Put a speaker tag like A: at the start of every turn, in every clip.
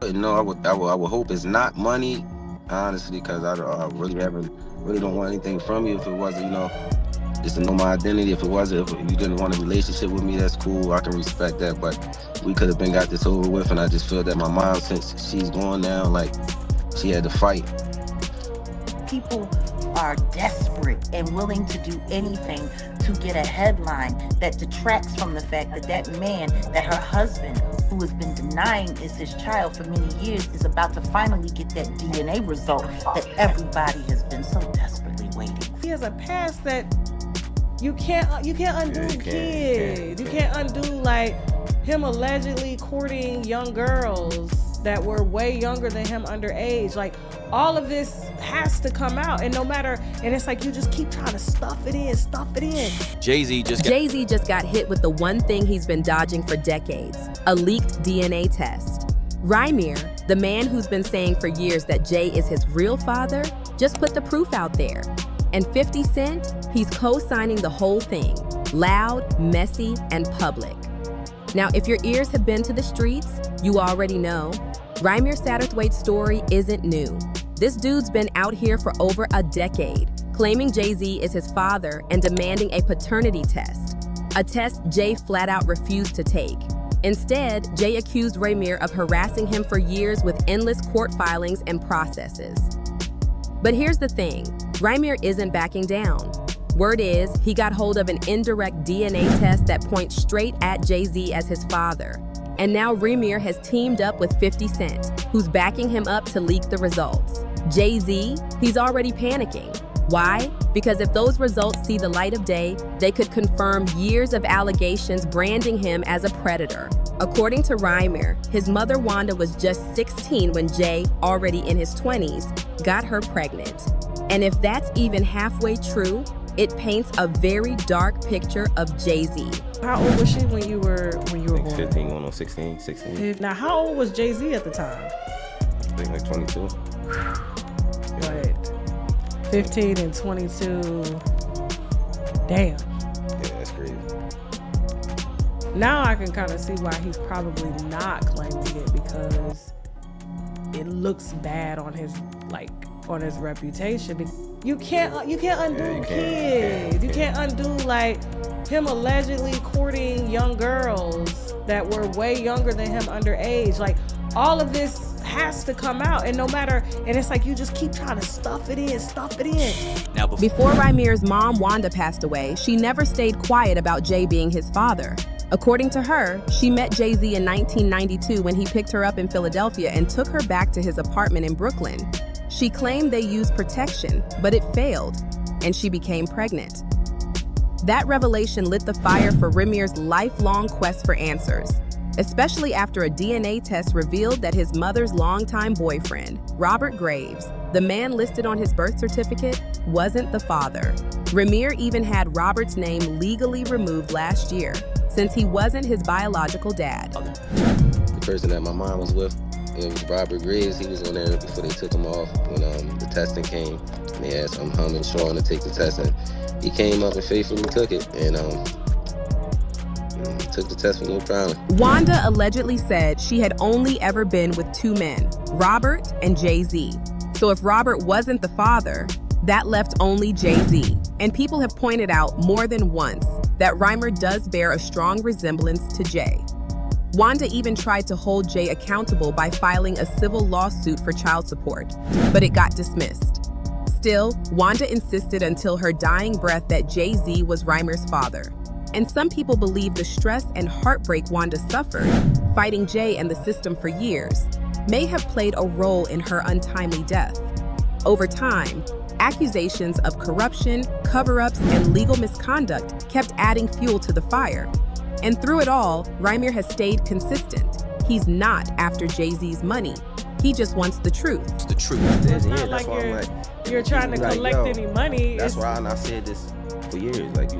A: No, I would hope it's not money, honestly, because I really don't want anything from you. If it wasn't, just to know my identity. If it wasn't, if you didn't want a relationship with me, that's cool. I can respect that. But we could have been got this over with, and I just feel that my mom, since she's gone now, like she had to fight.
B: People are desperate and willing to do anything to get a headline that detracts from the fact that that man, that her husband, who has been denying is his child for many years, is about to finally get that DNA result that everybody has been so desperately waiting for.
C: He has a past that you can't undo. Kids. You can't undo like him allegedly courting young girls that were way younger than him underage. Like, all of this has to come out, and it's like you just keep trying to stuff it in.
D: Jay-Z just got hit with the one thing he's been dodging for decades, a leaked DNA test. Rymir, the man who's been saying for years that Jay is his real father, just put the proof out there. And 50 Cent, he's co-signing the whole thing, loud, messy, and public. Now, if your ears have been to the streets, you already know, Rymir Satterthwaite's story isn't new. This dude's been out here for over a decade, claiming Jay-Z is his father and demanding a paternity test, a test Jay flat out refused to take. Instead, Jay accused Rymir of harassing him for years with endless court filings and processes. But here's the thing, Rymir isn't backing down. Word is, he got hold of an indirect DNA test that points straight at Jay-Z as his father. And now Rymir has teamed up with 50 Cent, who's backing him up to leak the results. Jay-Z, he's already panicking. Why? Because if those results see the light of day, they could confirm years of allegations branding him as a predator. According to Rymir, his mother Wanda was just 16 when Jay, already in his 20s, got her pregnant. And if that's even halfway true, it paints a very dark picture of Jay-Z.
C: How old was she when you were born?
A: 15, going on 16.
C: Now, how old was Jay-Z at the time?
A: I think like 22.
C: But 15 and 22, damn.
A: Yeah, that's crazy.
C: Now I can kind of see why he's probably not claiming it, because it looks bad on his reputation. You can't undo kids. You can't undo like him allegedly courting young girls that were way younger than him underage. Like, all of this has to come out, and it's like you just keep trying to stuff it in.
D: Now, before Rymir's mom, Wanda, passed away, she never stayed quiet about Jay being his father. According to her, she met Jay-Z in 1992 when he picked her up in Philadelphia and took her back to his apartment in Brooklyn. She claimed they used protection, but it failed, and she became pregnant. That revelation lit the fire for Rymir's lifelong quest for answers, especially after a DNA test revealed that his mother's longtime boyfriend, Robert Graves, the man listed on his birth certificate, wasn't the father. Rymir even had Robert's name legally removed last year, since he wasn't his biological dad.
A: The person that my mom was with, it was Robert Graves. He was on there before they took him off when the testing came. And they asked him and Sean to take the test, and he came up and faithfully took it, and took the test with no problem.
D: Wanda allegedly said she had only ever been with two men, Robert and Jay-Z. So if Robert wasn't the father, that left only Jay-Z. And people have pointed out more than once that Rymir does bear a strong resemblance to Jay. Wanda even tried to hold Jay accountable by filing a civil lawsuit for child support, but it got dismissed. Still, Wanda insisted until her dying breath that Jay-Z was Rymir's father. And some people believe the stress and heartbreak Wanda suffered, fighting Jay and the system for years, may have played a role in her untimely death. Over time, accusations of corruption, cover-ups, and legal misconduct kept adding fuel to the fire. And through it all, Rymir has stayed consistent. He's not after Jay-Z's money. He just wants the truth.
A: It's the truth.
C: It's not like you're trying to collect any money.
A: That's why I said this for years. Like,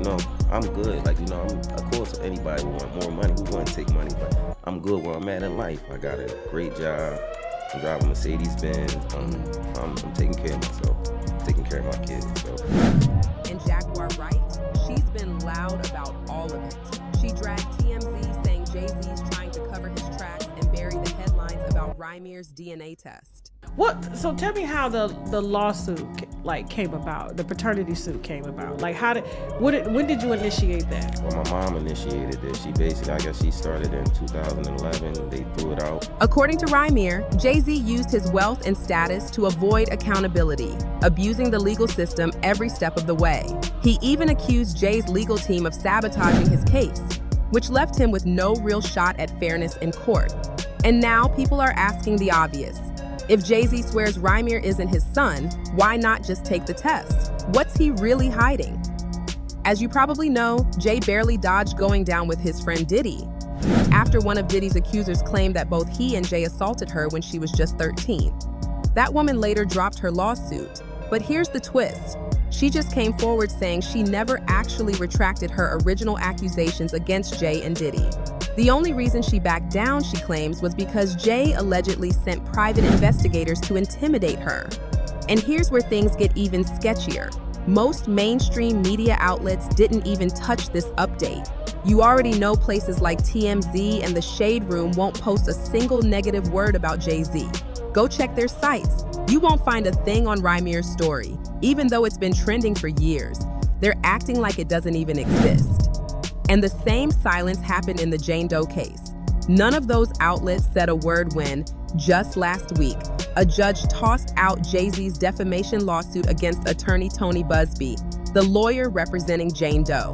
A: I'm good. Like, of course, anybody would want more money. We want to take money, but I'm good where I'm at in life. I got a great job. I'm driving Mercedes-Benz. I'm taking care of myself, taking care of my kids. So.
D: And Jaguar Wright, she's been loud about all of it. She dragged TMZ saying Jay-Z is trying to cover his tracks and bury the headlines about Rymir's DNA test.
C: So tell me how the lawsuit came about, the paternity suit came about. Like when did you initiate that?
E: Well, my mom initiated this. She basically, I guess she started in 2011. They threw it out.
D: According to Rymir, Jay-Z used his wealth and status to avoid accountability, abusing the legal system every step of the way. He even accused Jay's legal team of sabotaging his case, which left him with no real shot at fairness in court. And now people are asking the obvious. If Jay-Z swears Rymir isn't his son, why not just take the test? What's he really hiding? As you probably know, Jay barely dodged going down with his friend Diddy, after one of Diddy's accusers claimed that both he and Jay assaulted her when she was just 13. That woman later dropped her lawsuit. But here's the twist. She just came forward saying she never actually retracted her original accusations against Jay and Diddy. The only reason she backed down, she claims, was because Jay allegedly sent private investigators to intimidate her. And here's where things get even sketchier. Most mainstream media outlets didn't even touch this update. You already know places like TMZ and The Shade Room won't post a single negative word about Jay-Z. Go check their sites. You won't find a thing on Rymir's story, even though it's been trending for years. They're acting like it doesn't even exist. And the same silence happened in the Jane Doe case. None of those outlets said a word when, just last week, a judge tossed out Jay-Z's defamation lawsuit against attorney Tony Busby, the lawyer representing Jane Doe.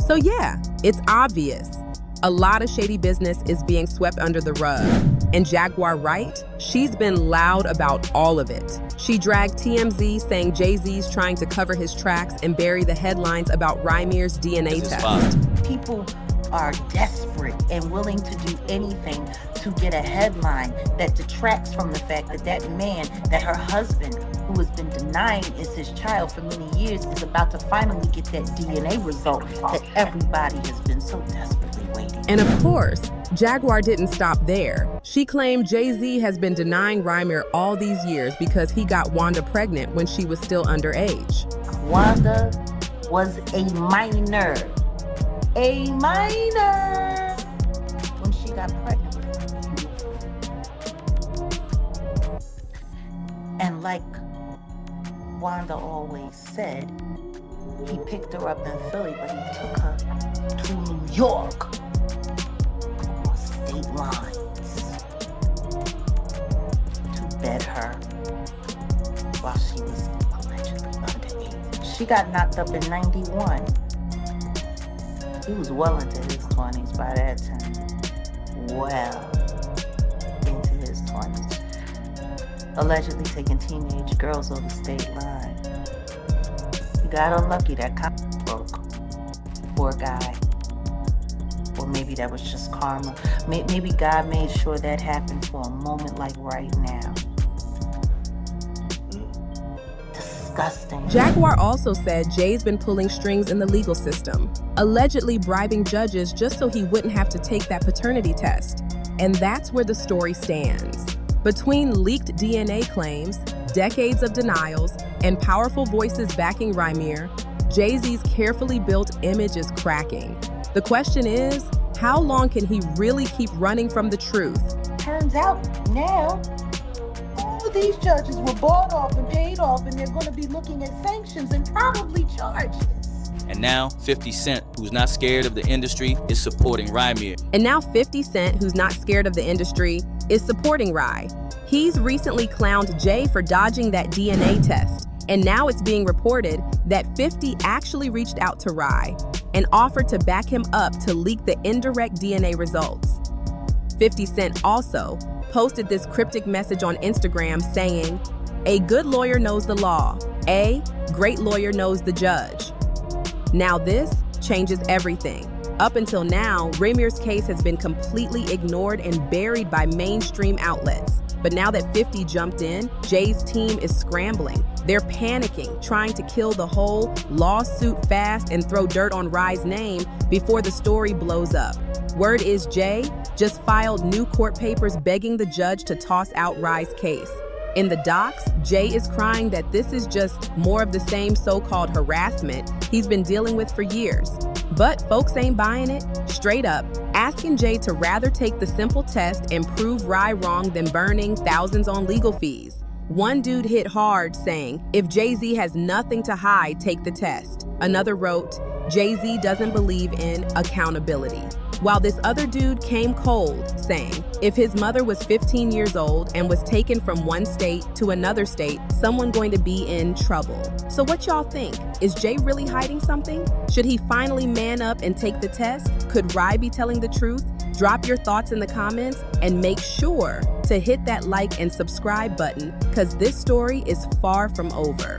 D: So yeah, it's obvious. A lot of shady business is being swept under the rug. And Jaguar Wright, she's been loud about all of it. She dragged TMZ saying Jay-Z's trying to cover his tracks and bury the headlines about Rymir's DNA test.
B: People are desperate and willing to do anything to get a headline that detracts from the fact that that man, that her husband, who has been denying is his child for many years, is about to finally get that DNA result that everybody has been so desperately waiting.
D: And of course, Jaguar didn't stop there. She claimed Jay-Z has been denying Rymir all these years because he got Wanda pregnant when she was still underage.
B: Wanda was a minor. A minor when she got pregnant with him. And like Wanda always said, he picked her up in Philly, but he took her to New York, across state lines, to bed her while she was allegedly underage. She got knocked up in 91. He was well into his 20s by that time. Well into his 20s. Allegedly taking teenage girls over state line. He got unlucky, that cop broke. Poor guy. Or maybe that was just karma. Maybe God made sure that happened for a moment like right now. Disgusting.
D: Jaguar also said Jay's been pulling strings in the legal system, allegedly bribing judges just so he wouldn't have to take that paternity test. And that's where the story stands. Between leaked DNA claims, decades of denials, and powerful voices backing Rymir, Jay-Z's carefully built image is cracking. The question is, how long can he really keep running from the truth?
B: Turns out now, all of these judges were bought off and paid off, and they're going to be looking at sanctions and probably charges.
F: And now 50 Cent, who's not scared of the industry, is supporting Rymir.
D: And now 50 Cent, who's not scared of the industry, is supporting Ry. He's recently clowned Jay for dodging that DNA test. And now it's being reported that 50 actually reached out to Ry and offered to back him up to leak the indirect DNA results. 50 Cent also posted this cryptic message on Instagram saying, "A good lawyer knows the law. A great lawyer knows the judge." Now this changes everything. Up until now, Rymir's case has been completely ignored and buried by mainstream outlets. But now that 50 jumped in, Jay's team is scrambling. They're panicking, trying to kill the whole lawsuit fast and throw dirt on Ry's name before the story blows up. Word is Jay just filed new court papers begging the judge to toss out Ry's case. In the docs, Jay is crying that this is just more of the same so-called harassment he's been dealing with for years. But folks ain't buying it. Straight up, asking Jay to rather take the simple test and prove Ry wrong than burning thousands on legal fees. One dude hit hard saying, if Jay-Z has nothing to hide, take the test. Another wrote, Jay-Z doesn't believe in accountability. While this other dude came cold, saying, if his mother was 15 years old and was taken from one state to another state, someone going to be in trouble. So what y'all think? Is Jay really hiding something? Should he finally man up and take the test? Could Ry be telling the truth? Drop your thoughts in the comments and make sure to hit that like and subscribe button because this story is far from over.